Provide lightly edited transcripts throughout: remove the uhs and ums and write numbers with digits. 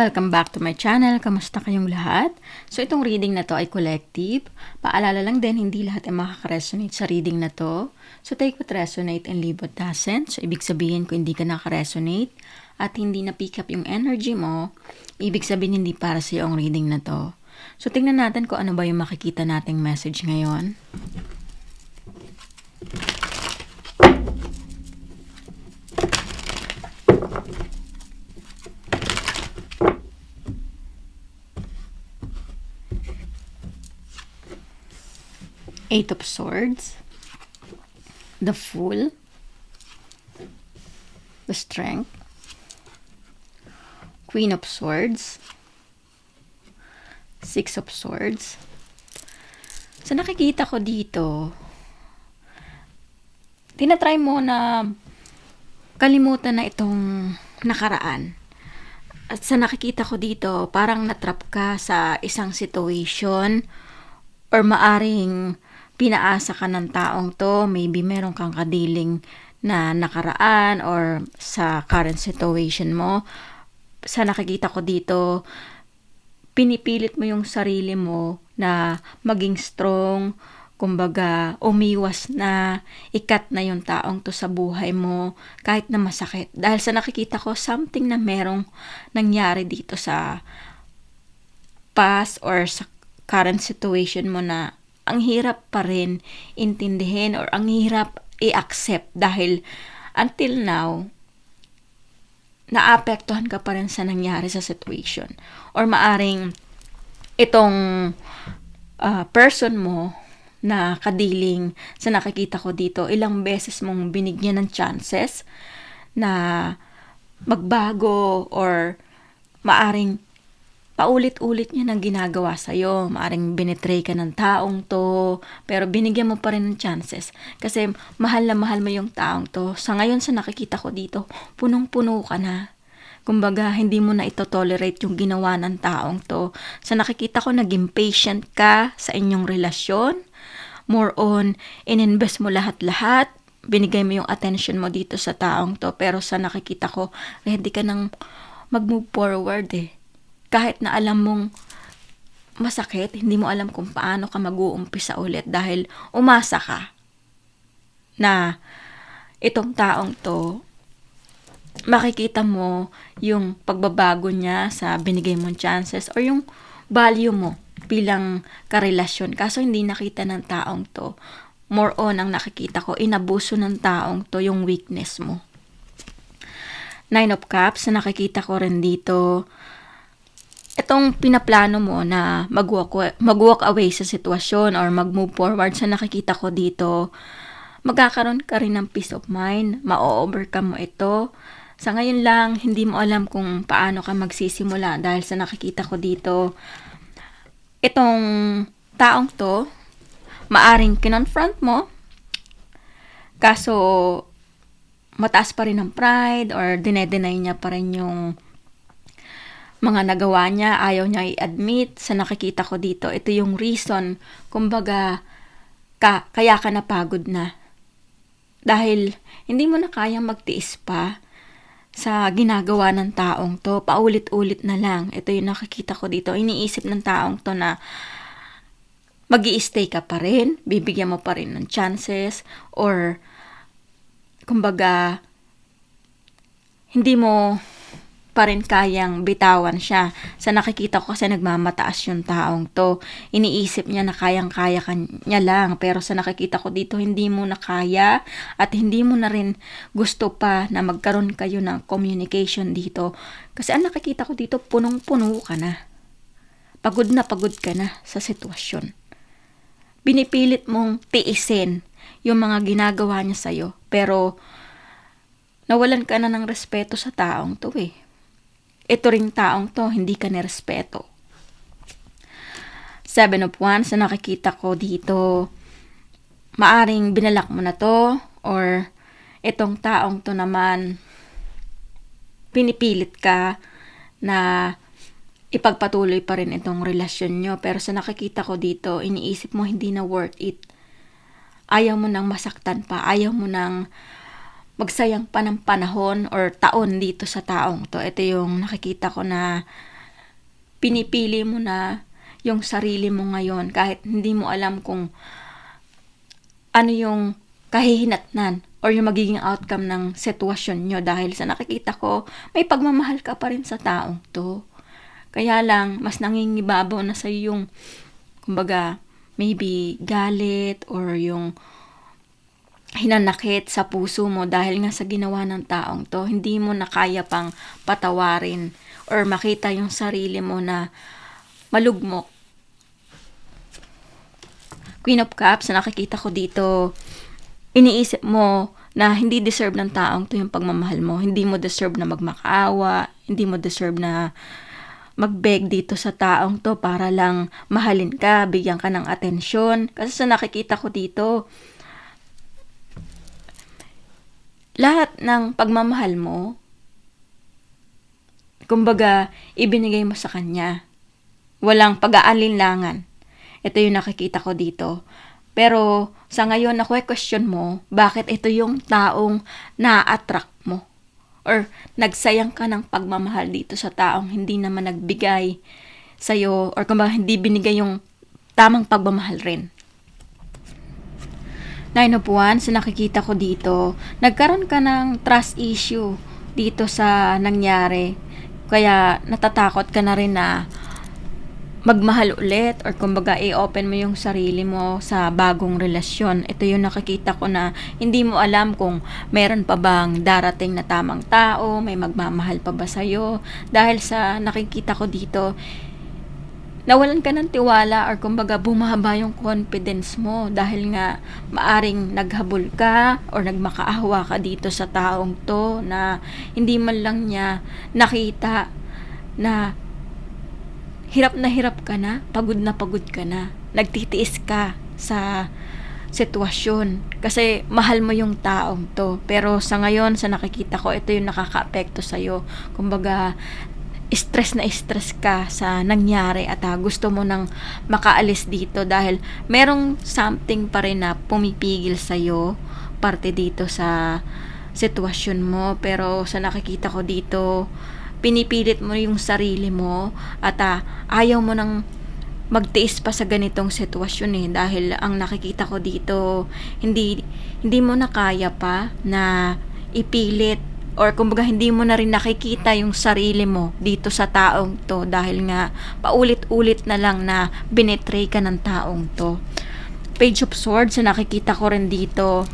Welcome back to my channel. Kamusta kayong lahat? So itong reading na to ay collective. Paalala lang din, hindi lahat ay makaka-resonate sa reading na to. So take what resonate and leave what doesn't. So ibig sabihin kung hindi ka naka-resonate at hindi na-pick up yung energy mo, ibig sabihin hindi para sa iyo ang reading na to. So tingnan natin kung ano ba yung makikita nating message ngayon. Eight of Swords, the Fool, the Strength, Queen of Swords, Six of Swords. So nakikita ko dito, tinatry mo na kalimutan na itong nakaraan. At sa nakikita ko dito, parang natrap ka sa isang situation or maaring pinaasa ka ng taong to, maybe meron kang kadiling na nakaraan or sa current situation mo. Sa nakikita ko dito, pinipilit mo yung sarili mo na maging strong, kumbaga umiwas na, ikat na yung taong to sa buhay mo kahit na masakit. Dahil sa nakikita ko, something na merong nangyari dito sa past or sa current situation mo na ang hirap pa rin intindihin or ang hirap i-accept dahil until now, naapektuhan ka pa rin sa nangyari sa situation. Or maaring itong person mo na kadiling sa nakikita ko dito, ilang beses mong binigyan ng chances na magbago or maaring paulit-ulit niya nang ginagawa sa'yo. Maaring binitray ka ng taong to, pero binigyan mo pa rin ng chances. Kasi mahal na mahal mo yung taong to. Sa ngayon, sa nakikita ko dito, punong-puno ka na. Kumbaga, hindi mo na ito-tolerate yung ginawa ng taong to. Sa nakikita ko, naging patient ka sa inyong relasyon. More on, ininvest mo lahat-lahat. Binigay mo yung attention mo dito sa taong to. Pero sa nakikita ko, ready ka nang mag-move forward eh. Kahit na alam mong masakit, hindi mo alam kung paano ka mag-uumpisa ulit dahil umasa ka na itong taong to, makikita mo yung pagbabago niya sa binigay mong chances or yung value mo bilang karelasyon. Kaso hindi nakita ng taong to. More on ang nakikita ko, inabuso ng taong to yung weakness mo. Nine of Cups, na nakikita ko rin dito, itong pinaplano mo na mag-walk away sa sitwasyon or mag-move forward, sa nakikita ko dito, magkakaroon ka rin ng peace of mind, ma-overcome mo ito. Sa ngayon lang, hindi mo alam kung paano ka magsisimula dahil sa nakikita ko dito, itong taong to, maaring kinonfront mo, kaso mataas pa rin ang pride or dinedenay niya pa rin yung mga nagawa niya, ayaw niya i-admit. Sa nakikita ko dito, ito yung reason, kumbaga, kaya ka napagod na. Dahil hindi mo na kayang magtiis pa sa ginagawa ng taong to, paulit-ulit na lang. Ito yung nakikita ko dito, iniisip ng taong to na mag-i-stay ka pa rin, bibigyan mo pa rin ng chances, or kumbaga, hindi mo pa rin kayang bitawan siya. Sa nakikita ko kasi nagmamataas yung taong to. Iniisip niya na kayang-kaya niya lang. Pero sa nakikita ko dito, hindi mo na kaya at hindi mo na rin gusto pa na magkaroon kayo ng communication dito. Kasi ang nakikita ko dito, punong-puno ka na. Pagod ka na sa sitwasyon. Binipilit mong tiisin yung mga ginagawa niya sa'yo. Pero nawalan ka na ng respeto sa taong to eh. Ito ring taong to, hindi ka nirespeto. Seven of Wands, na nakikita ko dito, maaring binalak mo na to, or itong taong to naman, pinipilit ka na ipagpatuloy pa rin itong relasyon nyo. Pero sa nakikita ko dito, iniisip mo hindi na worth it. Ayaw mo nang masaktan pa, ayaw mo nang magsayang pa ng panahon or taon dito sa taong to. Ito yung nakikita ko na pinipili mo na yung sarili mo ngayon kahit hindi mo alam kung ano yung kahihinatnan or yung magiging outcome ng sitwasyon nyo dahil sa nakikita ko, may pagmamahal ka pa rin sa taong to. Kaya lang, mas nangingibabaw na sa'yo yung, kumbaga, maybe galit or yung hinanakit sa puso mo dahil nga sa ginawa ng taong to. Hindi mo na kaya pang patawarin or makita yung sarili mo na malugmok. Queen of Cups, na nakikita ko dito, iniisip mo na hindi deserve ng taong to yung pagmamahal mo. Hindi mo deserve na magmakaawa, hindi mo deserve na mag-beg dito sa taong to para lang mahalin ka, bigyan ka ng atensyon. Kasi sa nakikita ko dito, lahat ng pagmamahal mo, kumbaga, ibinigay mo sa kanya. Walang pag-aalinlangan. Ito yung nakikita ko dito. Pero sa ngayon, question mo, bakit ito yung taong na-attract mo? Or nagsayang ka ng pagmamahal dito sa taong hindi naman nagbigay sa'yo or kumbaga hindi binigay yung tamang pagmamahal rin. 9 of Wands, nakikita ko dito, nagkaroon ka ng trust issue dito sa nangyari. Kaya natatakot ka na rin na magmahal ulit or kumbaga i-open mo yung sarili mo sa bagong relasyon. Ito yung nakikita ko na hindi mo alam kung meron pa bang darating na tamang tao, may magmamahal pa ba sa'yo. Dahil sa nakikita ko dito, nawalan ka ng tiwala or kumbaga bumaba yung confidence mo dahil nga maaring naghabol ka or nagmakaawa ka dito sa taong to na hindi man lang niya nakita na hirap ka na pagod ka na, nagtitiis ka sa sitwasyon kasi mahal mo yung taong to. Pero sa ngayon, sa nakikita ko, ito yung nakaka-apekto sa'yo. Kumbaga, stress ka sa nangyari at gusto mo nang makaalis dito dahil merong something pa rin na pumipigil sa'yo parte dito sa sitwasyon mo. Pero sa nakikita ko dito, pinipilit mo yung sarili mo at ayaw mo nang magtiis pa sa ganitong sitwasyon dahil ang nakikita ko dito hindi mo na kaya pa na ipilit or kumbaga hindi mo na rin nakikita yung sarili mo dito sa taong to dahil nga paulit-ulit na lang na binetray ka ng taong to. Page of Swords, na nakikita ko rin dito,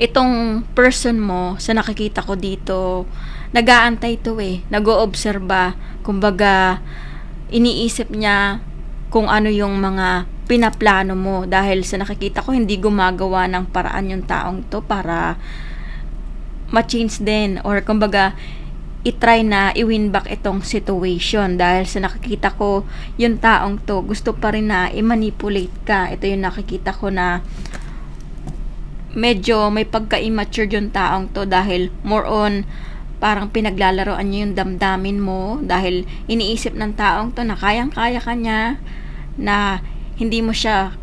itong person mo, sa nakikita ko dito, nag-aantay to nag-oobserba, kumbaga iniisip niya kung ano yung mga pinaplano mo dahil sa nakikita ko hindi gumagawa ng paraan yung taong to para ma-change din or kumbaga i-try na i-win back itong situation dahil sa nakikita ko yung taong to gusto pa rin na i-manipulate ka. Ito yung nakikita ko na medyo may pagka-immature yung taong to dahil more on parang pinaglalaroan niya yung damdamin mo dahil iniisip ng taong to na kayang-kaya ka niya, na hindi mo siya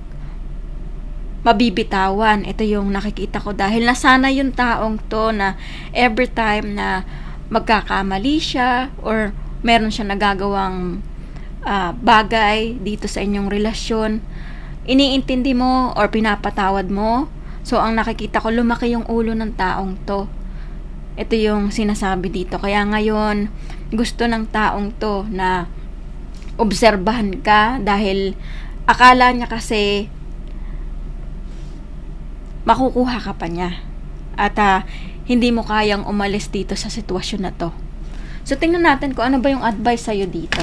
mabibitawan. Ito yung nakikita ko dahil nasana yung taong to na every time na magkakamali siya or meron siya nagagawang bagay dito sa inyong relasyon, iniintindi mo or pinapatawad mo. So ang nakikita ko, lumaki yung ulo ng taong to. Ito yung sinasabi dito. Kaya ngayon, gusto ng taong to na obserbahan ka dahil akala niya kasi makukuha ka pa niya. At hindi mo kayang umalis dito sa sitwasyon na to. So tingnan natin kung ano ba yung advice sa'yo dito.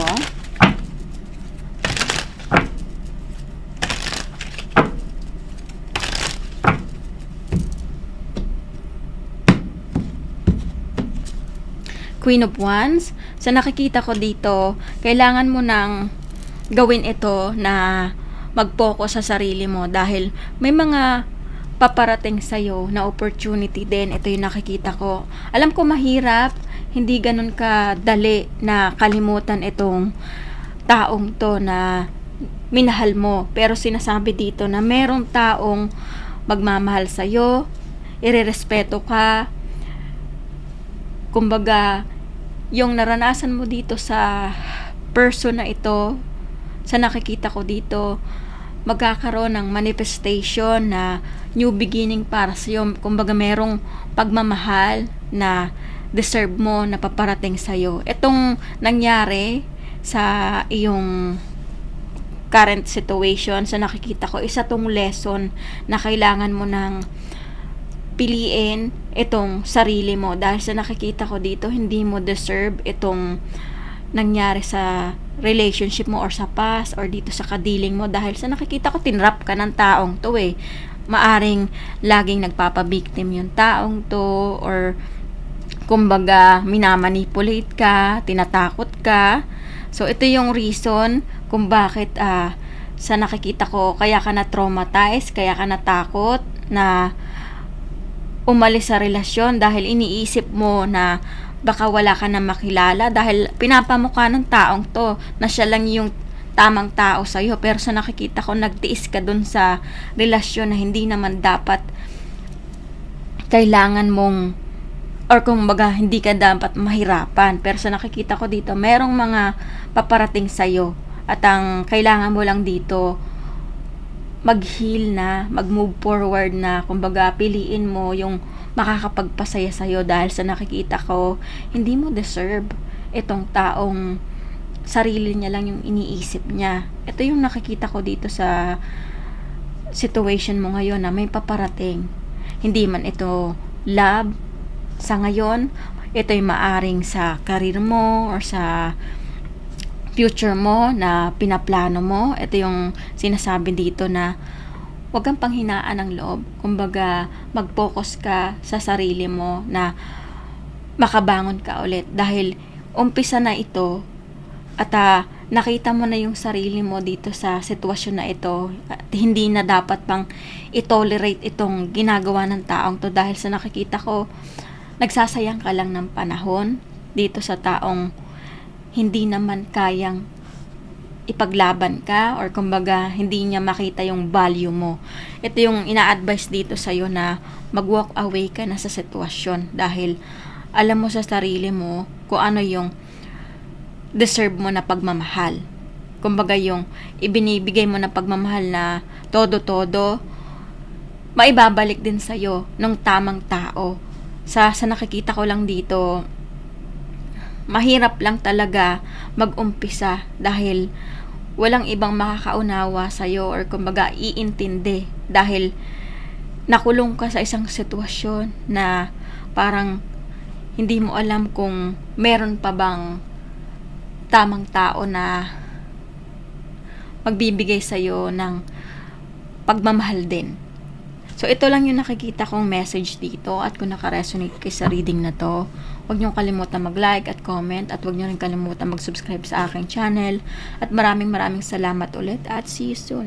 Queen of Wands, sa nakikita ko dito, kailangan mo nang gawin ito na mag-focus sa sarili mo dahil may mga paparating sa'yo na opportunity din. Ito yung nakikita ko. Alam ko mahirap, hindi ganun kadali na kalimutan itong taong to na minahal mo. Pero sinasabi dito na merong taong magmamahal sa'yo, irerespeto ka. Kumbaga, yung naranasan mo dito sa person na ito, sa nakikita ko dito, magkakaroon ng manifestation na new beginning para sa'yo. Kumbaga, merong pagmamahal na deserve mo na paparating sa'yo. Itong nangyari sa iyong current situation, sa nakikita ko, isa tong lesson na kailangan mo ng piliin itong sarili mo. Dahil sa nakikita ko dito, hindi mo deserve itong nangyari sa relationship mo or sa past or dito sa kadiling mo. Dahil sa nakikita ko, tinrap ka ng taong to eh. Maaring laging nagpapabiktim yung taong to, or kumbaga minamanipulate ka, tinatakot ka. So ito yung reason kung bakit sa nakikita ko, kaya ka na traumatized, kaya ka natakot na umalis sa relasyon dahil iniisip mo na baka wala ka na makilala, dahil pinapamukha ng taong to na siya lang yung tamang tao sa'yo. Pero sa nakikita ko, nagtiis ka dun sa relasyon na hindi naman dapat kailangan mong, or kumbaga hindi ka dapat mahirapan. Pero sa nakikita ko dito, merong mga paparating sa'yo at ang kailangan mo lang dito mag-heal na, mag-move forward na. Kumbaga, piliin mo yung makakapagpasaya sa'yo, dahil sa nakikita ko, hindi mo deserve itong taong sarili niya lang yung iniisip niya. Ito yung nakikita ko dito sa situation mo ngayon na may paparating. Hindi man ito love sa ngayon, ito'y maaring sa career mo or sa future mo na pinaplano mo. Ito yung sinasabi dito na huwag kang panghinaan ng loob. Kumbaga, mag-focus ka sa sarili mo na makabangon ka ulit. Dahil umpisa na ito at nakita mo na yung sarili mo dito sa sitwasyon na ito. At hindi na dapat pang i-tolerate itong ginagawa ng taong to, dahil sa nakikita ko, nagsasayang ka lang ng panahon dito sa taong hindi naman kayang ipaglaban ka, or kumbaga hindi niya makita yung value mo. Ito yung ina-advise dito sa'yo na mag-walk away ka na sa sitwasyon, dahil alam mo sa sarili mo kung ano yung deserve mo na pagmamahal. Kumbaga yung ibinibigay mo na pagmamahal na todo-todo, maibabalik din sa'yo ng tamang tao. Sa nakikita ko lang dito, mahirap lang talaga mag-umpisa dahil walang ibang makakaunawa sa'yo, or kumbaga iintindi, dahil nakulong ka sa isang sitwasyon na parang hindi mo alam kung meron pa bang tamang tao na magbibigay sa'yo ng pagmamahal din. So, ito lang yung nakikita kong message dito, at kung naka-resonate kayo sa reading na to, huwag niyong kalimutan mag-like at comment, at huwag niyo rin kalimutan mag-subscribe sa aking channel. At maraming salamat ulit, at see you soon.